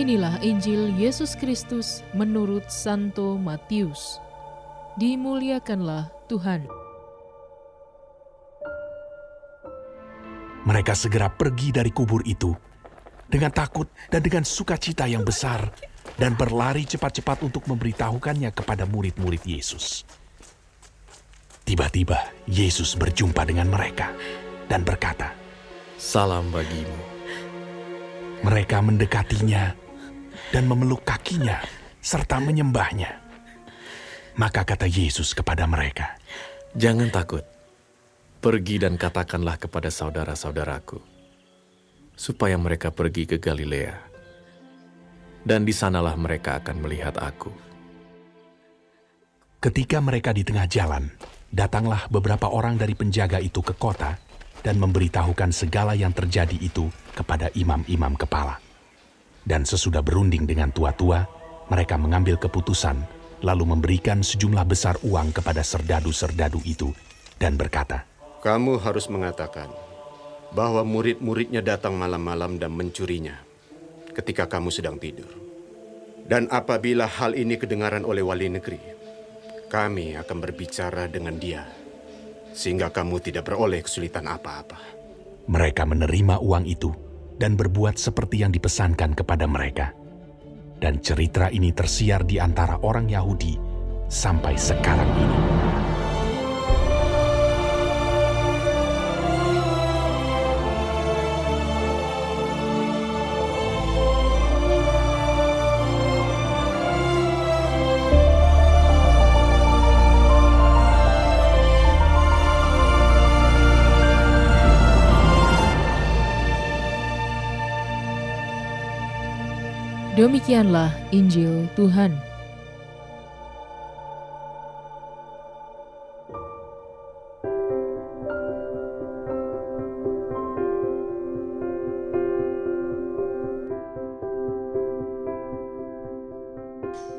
Inilah Injil Yesus Kristus menurut Santo Matius. Dimuliakanlah Tuhan. Mereka segera pergi dari kubur itu dengan takut dan dengan sukacita yang besar dan berlari cepat-cepat untuk memberitahukannya kepada murid-murid Yesus. Tiba-tiba Yesus berjumpa dengan mereka dan berkata, "Salam bagimu." Mereka mendekatinya dan memeluk kakinya serta menyembahnya. Maka kata Yesus kepada mereka, "Jangan takut. Pergi dan katakanlah kepada saudara-saudaraku, supaya mereka pergi ke Galilea, dan di sanalah mereka akan melihat aku." Ketika mereka di tengah jalan, datanglah beberapa orang dari penjaga itu ke kota dan memberitahukan segala yang terjadi itu kepada imam-imam kepala. Dan sesudah berunding dengan tua-tua, mereka mengambil keputusan, lalu memberikan sejumlah besar uang kepada serdadu-serdadu itu, dan berkata, "Kamu harus mengatakan bahwa murid-muridnya datang malam-malam dan mencurinya ketika kamu sedang tidur. Dan apabila hal ini kedengaran oleh wali negeri, kami akan berbicara dengan dia, sehingga kamu tidak beroleh kesulitan apa-apa." Mereka menerima uang itu dan berbuat seperti yang dipesankan kepada mereka. Dan cerita ini tersiar di antara orang Yahudi sampai sekarang ini. Demikianlah Injil Tuhan.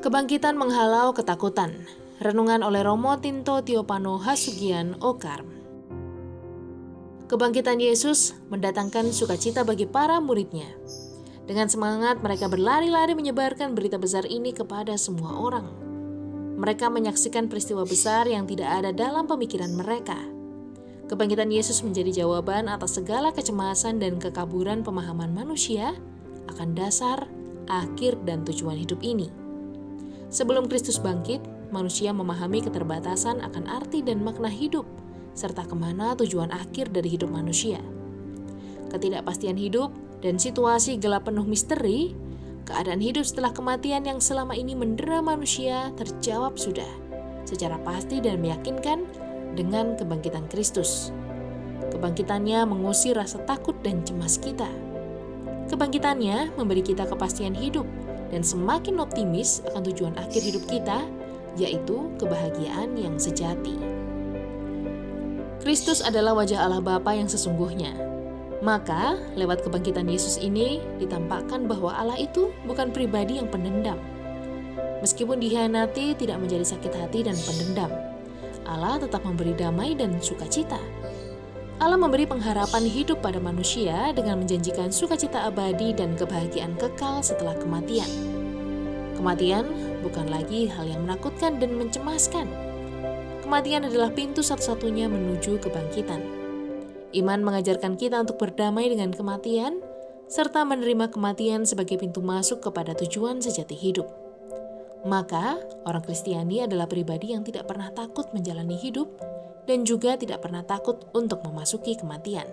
Kebangkitan menghalau ketakutan. Renungan oleh Romo Tinto Tiopano Hasugian Okarm. Kebangkitan Yesus mendatangkan sukacita bagi para muridnya. Dengan semangat mereka berlari-lari menyebarkan berita besar ini kepada semua orang. Mereka menyaksikan peristiwa besar yang tidak ada dalam pemikiran mereka. Kebangkitan Yesus menjadi jawaban atas segala kecemasan dan kekaburan pemahaman manusia akan dasar, akhir, dan tujuan hidup ini. Sebelum Kristus bangkit, manusia memahami keterbatasan akan arti dan makna hidup, serta kemana tujuan akhir dari hidup manusia. Ketidakpastian hidup dan situasi gelap penuh misteri, keadaan hidup setelah kematian yang selama ini mendera manusia terjawab sudah secara pasti dan meyakinkan dengan kebangkitan Kristus. Kebangkitannya mengusir rasa takut dan cemas kita. Kebangkitannya memberi kita kepastian hidup dan semakin optimis akan tujuan akhir hidup kita, yaitu kebahagiaan yang sejati. Kristus adalah wajah Allah Bapa yang sesungguhnya. Maka, lewat kebangkitan Yesus ini ditampakkan bahwa Allah itu bukan pribadi yang pendendam. Meskipun dikhianati tidak menjadi sakit hati dan pendendam, Allah tetap memberi damai dan sukacita. Allah memberi pengharapan hidup pada manusia dengan menjanjikan sukacita abadi dan kebahagiaan kekal setelah kematian. Kematian bukan lagi hal yang menakutkan dan mencemaskan. Kematian adalah pintu satu-satunya menuju kebangkitan. Iman mengajarkan kita untuk berdamai dengan kematian, serta menerima kematian sebagai pintu masuk kepada tujuan sejati hidup. Maka, orang Kristiani adalah pribadi yang tidak pernah takut menjalani hidup dan juga tidak pernah takut untuk memasuki kematian.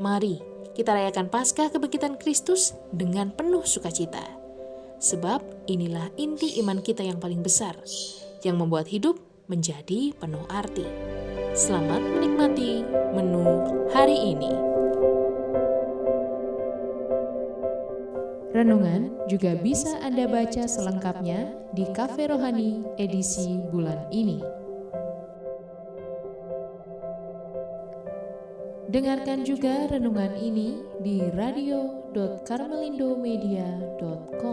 Mari kita rayakan Paskah kebangkitan Kristus dengan penuh sukacita. Sebab inilah inti iman kita yang paling besar, yang membuat hidup menjadi penuh arti. Selamat menikmati menu hari ini. Renungan juga bisa Anda baca selengkapnya di Cafe Rohani edisi bulan ini. Dengarkan juga renungan ini di radio.karmelindomedia.com.